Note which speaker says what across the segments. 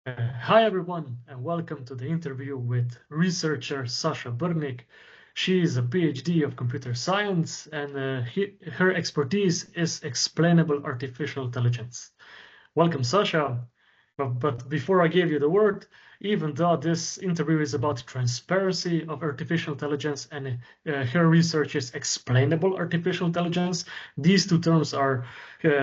Speaker 1: Hi everyone, and welcome to the interview with researcher Saša Brdnik. She is a PhD of computer science, and her expertise is explainable artificial intelligence. Welcome, Saša. But before I give you the word, even though this interview is about transparency of artificial intelligence and her research is explainable artificial intelligence, these two terms are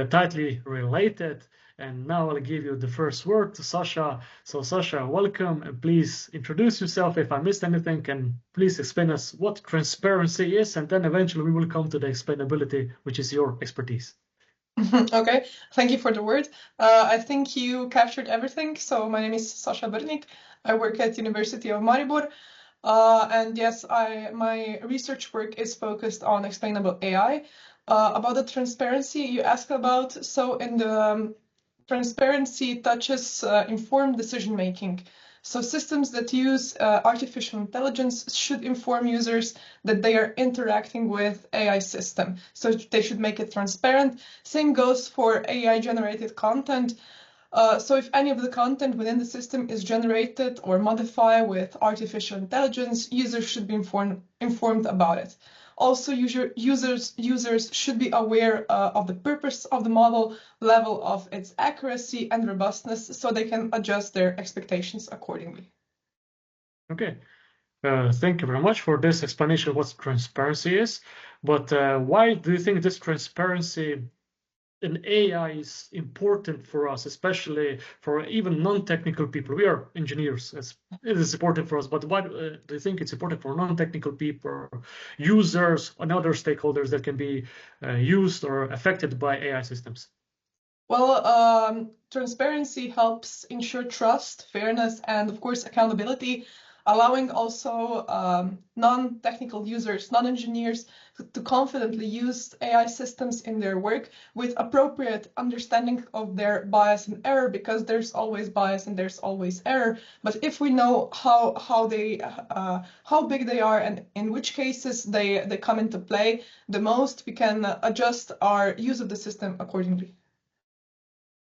Speaker 1: tightly related. And now I'll give you the first word to Saša. So Saša, welcome, and please introduce yourself if I missed anything, and please explain us what transparency is, and then eventually we will come to the explainability, which is your expertise.
Speaker 2: Okay, thank you for the word. I think you captured everything. So my name is Saša Brdnik. I work at University of Maribor. And yes, my research work is focused on explainable AI. About the transparency you asked about, so in the transparency touches informed decision making. So systems that use artificial intelligence should inform users that they are interacting with AI system. So they should make it transparent. Same goes for AI generated content. So if any of the content within the system is generated or modified with artificial intelligence, users should be informed about it. Also, users should be aware of the purpose of the model, level of its accuracy and robustness, so they can adjust their expectations accordingly.
Speaker 1: Okay. Thank you very much for this explanation of what transparency is. But why do you think this transparency in AI is important for us, especially for even non-technical people? We are engineers, it is important for us, but why do you think it's important for non-technical people, users, and other stakeholders that can be used or affected by AI systems?
Speaker 2: Well, transparency helps ensure trust, fairness, and of course accountability, allowing also non-technical users, non-engineers to confidently use AI systems in their work with appropriate understanding of their bias and error, because there's always bias and there's always error. But if we know how big they are and in which cases they come into play the most, we can adjust our use of the system accordingly.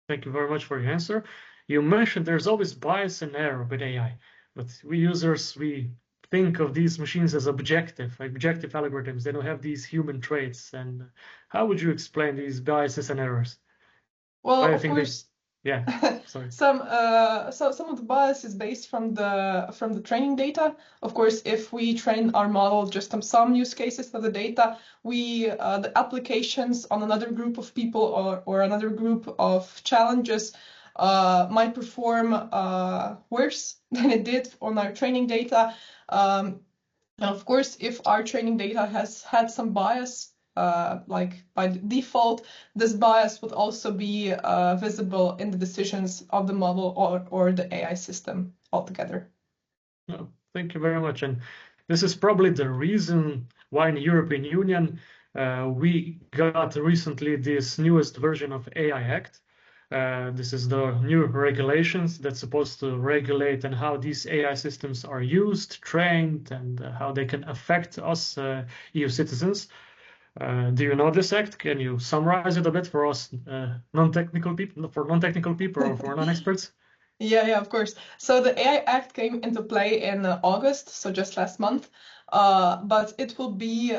Speaker 1: Thank you very much for your answer. You mentioned there's always bias and error with AI, but we users, we think of these machines as objective algorithms. They don't have these human traits. And how would you explain these biases and errors?
Speaker 2: Well,
Speaker 1: I
Speaker 2: of
Speaker 1: think
Speaker 2: course,
Speaker 1: yeah, sorry.
Speaker 2: some of the bias is based from the training data. Of course, if we train our model just on some use cases of the data, the applications on another group of people or another group of challenges might perform worse than it did on our training data. And of course, if our training data has had some bias, like by default, this bias would also be visible in the decisions of the model or the AI system altogether.
Speaker 1: No, thank you very much. And this is probably the reason why in the European Union we got recently this newest version of AI Act. This is the new regulations that's supposed to regulate and how these AI systems are used, trained, and how they can affect us EU citizens. Do you know this act? Can you summarize it a bit for us non-technical people, or for non-experts?
Speaker 2: Yeah, of course. So the AI Act came into play in August, so just last month. But it will be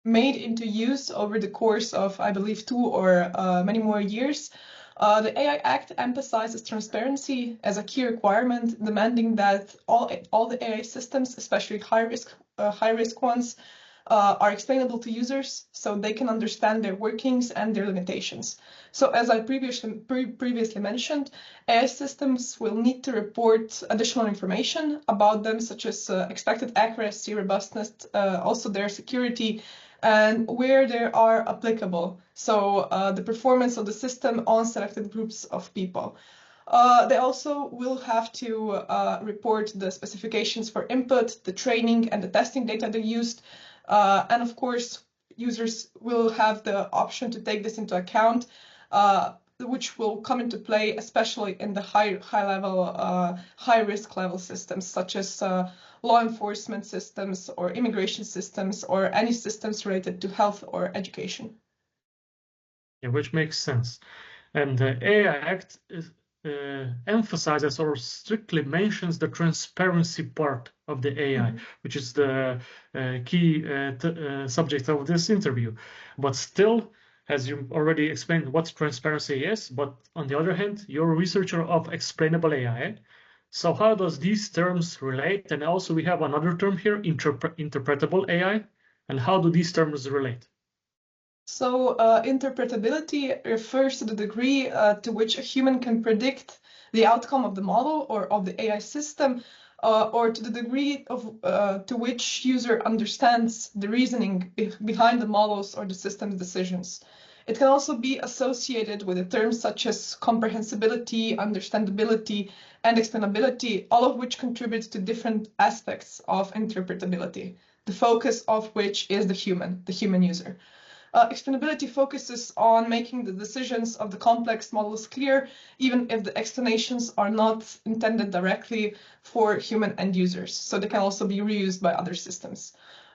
Speaker 2: made into use over the course of, I believe, 2 or many more years. The AI Act emphasizes transparency as a key requirement, demanding that all the AI systems, especially high risk ones, are explainable to users so they can understand their workings and their limitations. So as I previously mentioned, AI systems will need to report additional information about them, such as expected accuracy, robustness, also their security, and where they are applicable. So the performance of the system on selected groups of people. They also will have to report the specifications for input, the training, and the testing data they used. And of course, users will have the option to take this into account, which will come into play, especially in the high risk level systems, such as law enforcement systems or immigration systems or any systems related to health or education.
Speaker 1: Yeah, which makes sense. And the AI Act emphasizes or strictly mentions the transparency part of the AI, which is the key subject of this interview. But still, as you already explained what transparency is, but on the other hand, you're a researcher of explainable AI. So how does these terms relate? And also we have another term here, interpretable AI. And how do these terms relate?
Speaker 2: So interpretability refers to the degree to which a human can predict the outcome of the model or of the AI system, or to the degree to which user understands the reasoning behind the models or the system's decisions. It can also be associated with terms such as comprehensibility, understandability, and explainability, all of which contribute to different aspects of interpretability, the focus of which is the human user. Explainability focuses on making the decisions of the complex models clear, even if the explanations are not intended directly for human end users. So they can also be reused by other systems.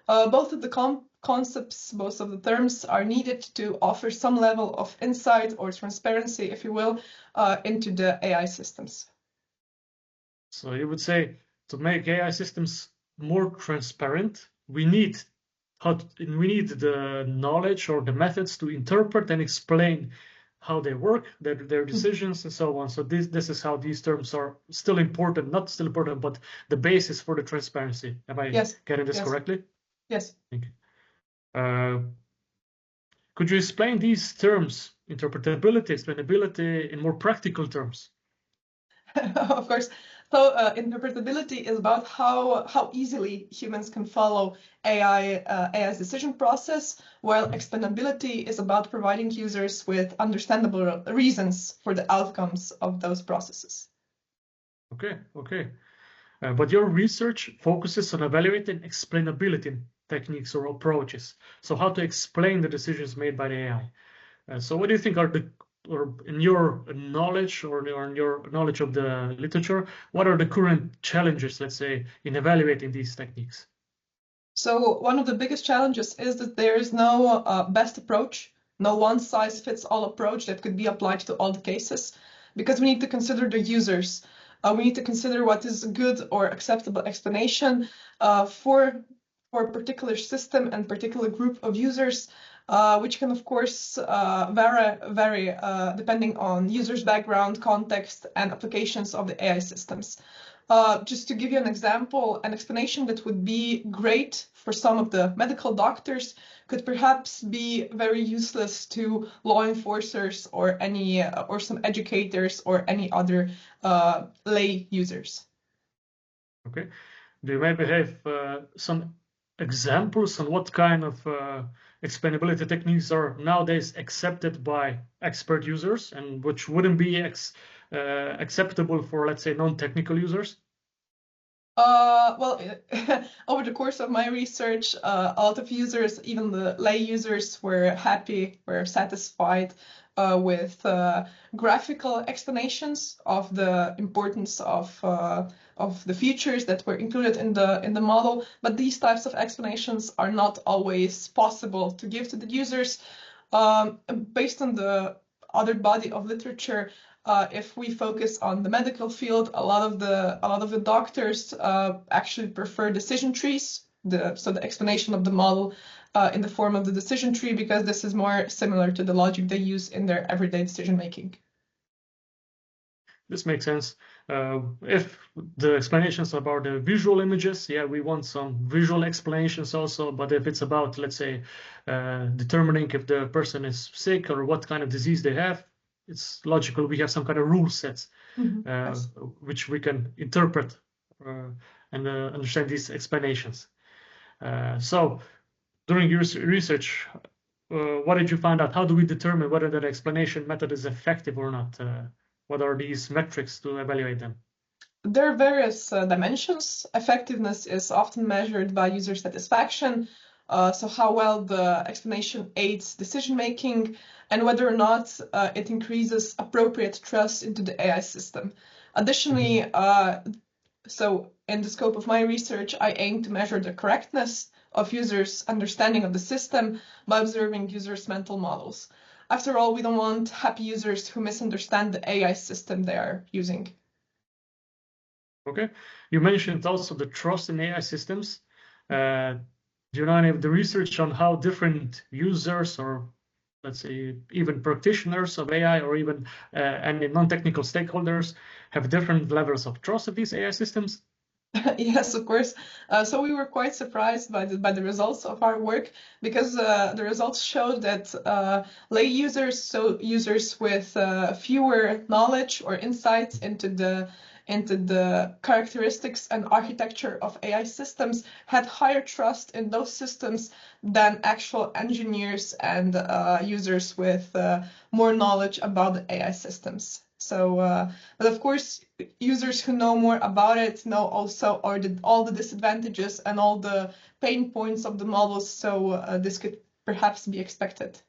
Speaker 2: Both of the concepts, both of the terms are needed to offer some level of insight or transparency, if you will, into the AI systems.
Speaker 1: So you would say to make AI systems more transparent, we need the knowledge or the methods to interpret and explain how they work, their decisions, and so on. So this is how these terms are still important, not still important, but the basis for the transparency. Am I getting this correctly?
Speaker 2: Yes.
Speaker 1: Thank you. Could you explain these terms, interpretability, explainability, in more practical terms?
Speaker 2: Of course. So interpretability is about how easily humans can follow AI's decision process, while explainability is about providing users with understandable reasons for the outcomes of those processes.
Speaker 1: Okay. But your research focuses on evaluating explainability techniques or approaches. So how to explain the decisions made by the AI. So what do you think are or in your knowledge or in your knowledge of the literature, what are the current challenges, let's say, in evaluating these techniques?
Speaker 2: So one of the biggest challenges is that there is no best approach, no one-size-fits-all approach that could be applied to all the cases, because we need to consider the users. We need to consider what is a good or acceptable explanation for a particular system and particular group of users, which can, of course, vary depending on users' background, context, and applications of the AI systems. Just to give you an example, an explanation that would be great for some of the medical doctors could perhaps be very useless to law enforcers or some educators or any other lay users.
Speaker 1: Okay. Do you maybe have some examples on what kind of explainability techniques are nowadays accepted by expert users and which wouldn't be acceptable for, let's say, non-technical users?
Speaker 2: Well, over the course of my research, a lot of users, even the lay users, were satisfied with graphical explanations of the importance of the features that were included in the model. But these types of explanations are not always possible to give to the users. Based on the other body of literature, if we focus on the medical field, a lot of the doctors actually prefer decision trees, so the explanation of the model in the form of the decision tree, because this is more similar to the logic they use in their everyday decision making.
Speaker 1: This makes sense. If the explanations are about the visual images, yeah, we want some visual explanations also. But if it's about, let's say, determining if the person is sick or what kind of disease they have, it's logical. We have some kind of rule sets, yes, which we can interpret and understand these explanations. So during your research, what did you find out? How do we determine whether that explanation method is effective or not? What are these metrics to evaluate them?
Speaker 2: There are various dimensions. Effectiveness is often measured by user satisfaction, so how well the explanation aids decision-making, and whether or not it increases appropriate trust into the AI system. Additionally, so in the scope of my research, I aim to measure the correctness of users' understanding of the system by observing users' mental models. after all, we don't want happy users who misunderstand the AI system they are using.
Speaker 1: Okay. You mentioned also the trust in AI systems. Do you know any of the research on how different users, or let's say even practitioners of AI, or even any non-technical stakeholders, have different levels of trust of these AI systems?
Speaker 2: Yes, of course. So we were quite surprised by the results of our work, because the results showed that lay users, so users with fewer knowledge or insights into the characteristics and architecture of AI systems, had higher trust in those systems than actual engineers and users with more knowledge about the AI systems. So, but of course, users who know more about it know also all the disadvantages and all the pain points of the models. So this could perhaps be expected.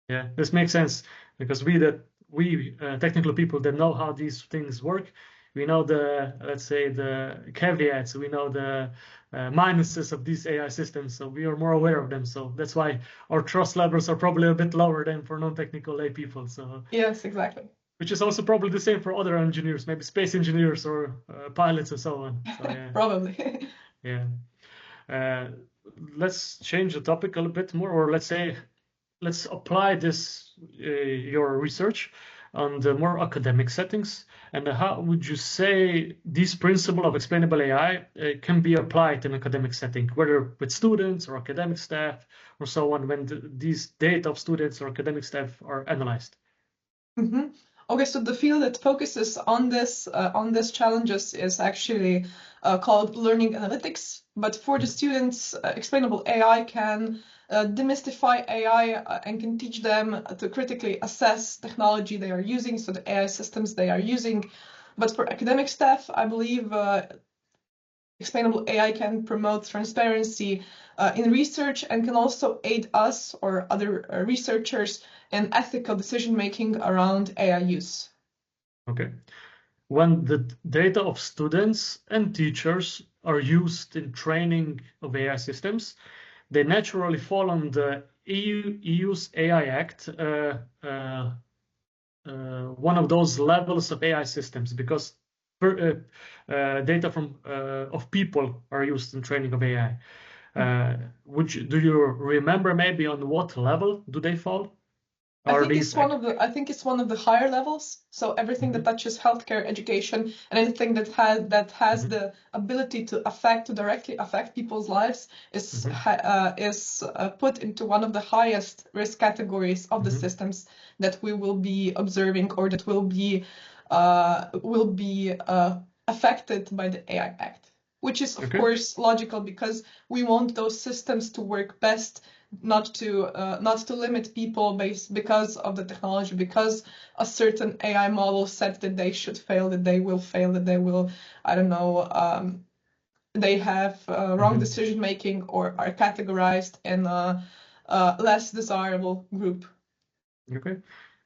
Speaker 1: Yeah, this makes sense, because we technical people that know how these things work, we know the, let's say, the caveats, we know the minuses of these AI systems, so we are more aware of them. So that's why our trust levels are probably a bit lower than for non-technical lay people. So
Speaker 2: yes, exactly.
Speaker 1: Which is also probably the same for other engineers, maybe space engineers or pilots and so on. So, yeah.
Speaker 2: Probably.
Speaker 1: Yeah. Let's change the topic a little bit more, or let's say, let's apply this, your research, on the more academic settings. And how would you say this principle of explainable AI can be applied in academic setting, whether with students or academic staff or so on, when these data of students or academic staff are analyzed?
Speaker 2: Mm-hmm. Okay, so the field that focuses on this challenges is actually called learning analytics. But for the students, explainable AI can demystify AI and can teach them to critically assess technology they are using, so the AI systems they are using. But for academic staff, I believe explainable AI can promote transparency in research, and can also aid us or other researchers in ethical decision-making around AI use.
Speaker 1: Okay. When the data of students and teachers are used in training of AI systems, they naturally fall on the EU's AI Act, one of those levels of AI systems, because data from of people are used in training of AI. Do you remember maybe on what level do they fall?
Speaker 2: I think it's one of the higher levels. So everything that touches healthcare, education, and anything that has the ability to directly affect people's lives is put into one of the highest risk categories of the systems that we will be observing, or that will be affected by the AI Act, which is of course logical, because we want those systems to work best, not to limit people because of the technology, because a certain AI model said that they should fail, that they will fail, that they will, I don't know, they have wrong decision making, or are categorized in a less desirable group.
Speaker 1: Okay.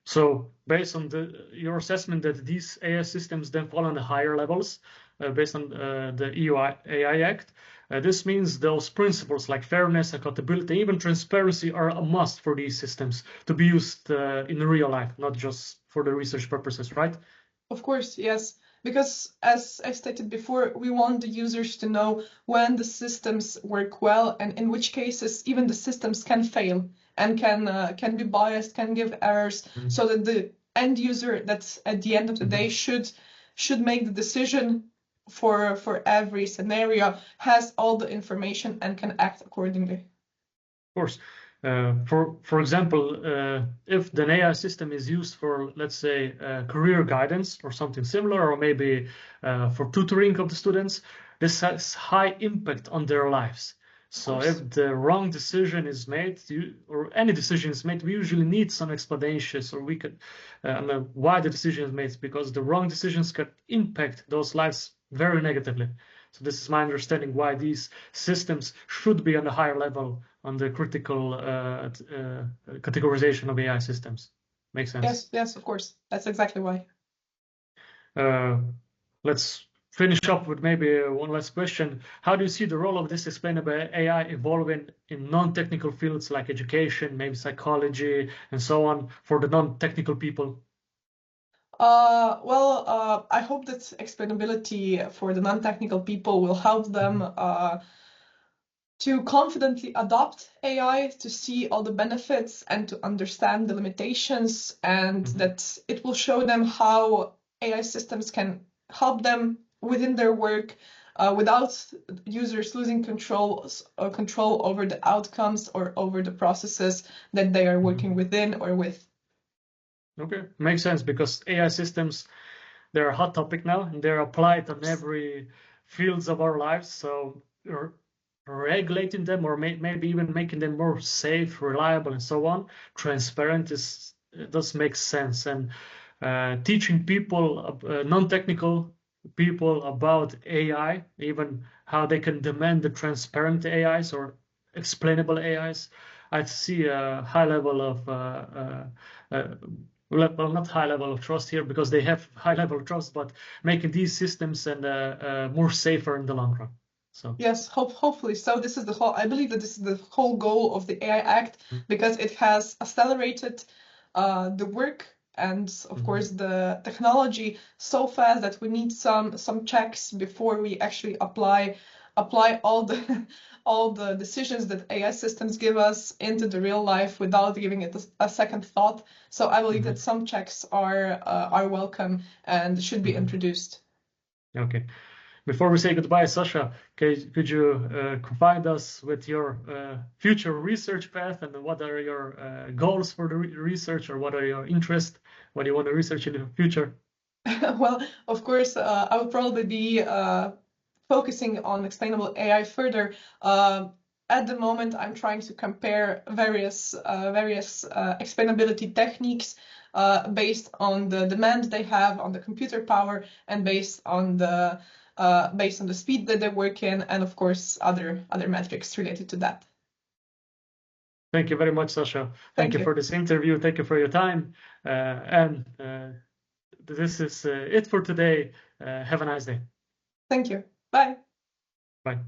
Speaker 1: So based on your assessment that these AI systems then fall on the higher levels, based on the EU AI Act, this means those principles like fairness, accountability, even transparency are a must for these systems to be used in real life, not just for the research purposes, right?
Speaker 2: Of course, yes. Because as I stated before, we want the users to know when the systems work well, and in which cases even the systems can fail and can be biased, can give errors, so that the end user, that's at the end of the day, should make the decision for every scenario, has all the information and can act accordingly.
Speaker 1: Of course. For example, if the AI system is used for, let's say, career guidance or something similar, or maybe for tutoring of the students, this has high impact on their lives. So if the wrong decision is made, or any decision is made, we usually need some explanations, or we could why the decision is made, because the wrong decisions could impact those lives very negatively. So this is my understanding why these systems should be on a higher level on the critical categorization of AI systems. Makes sense?
Speaker 2: Yes, of course. That's exactly why.
Speaker 1: Let's finish up with maybe one last question. How do you see the role of this explainable AI evolving in non-technical fields like education, maybe psychology, and so on, for the non-technical people?
Speaker 2: I hope that explainability for the non-technical people will help them to confidently adopt AI, to see all the benefits and to understand the limitations, and that it will show them how AI systems can help them within their work without users losing control over the outcomes or over the processes that they are working within or with.
Speaker 1: Okay, makes sense, because AI systems, they're a hot topic now, and they're applied on every fields of our lives. So regulating them, or maybe even making them more safe, reliable, and so on, transparent, does make sense. And teaching people, non-technical people, about AI, even how they can demand the transparent AIs or explainable AIs, I see a high level of well, not high level of trust here, because they have high level of trust, but making these systems and more safer in the long run. So
Speaker 2: yes, hopefully. So this is the whole. I believe that this is the whole goal of the AI Act, because it has accelerated the work and, of course, the technology so fast that we need some checks before we actually apply all the decisions that AI systems give us into the real life without giving it a second thought. So I believe that some checks are welcome and should be introduced.
Speaker 1: Okay. Before we say goodbye, Saša, could you confide us with your future research path, and what are your goals for the research, or what are your interests? What do you want to research in the future?
Speaker 2: Well, of course, I will probably be focusing on explainable AI further. At the moment, I'm trying to compare various explainability techniques based on the demand they have on the computer power, and based on the speed that they work in, and of course other metrics related to that.
Speaker 1: Thank you very much, Saša. Thank you for this interview. Thank you for your time. And this is it for today. Have a nice day.
Speaker 2: Thank you. Bye.
Speaker 1: Bye.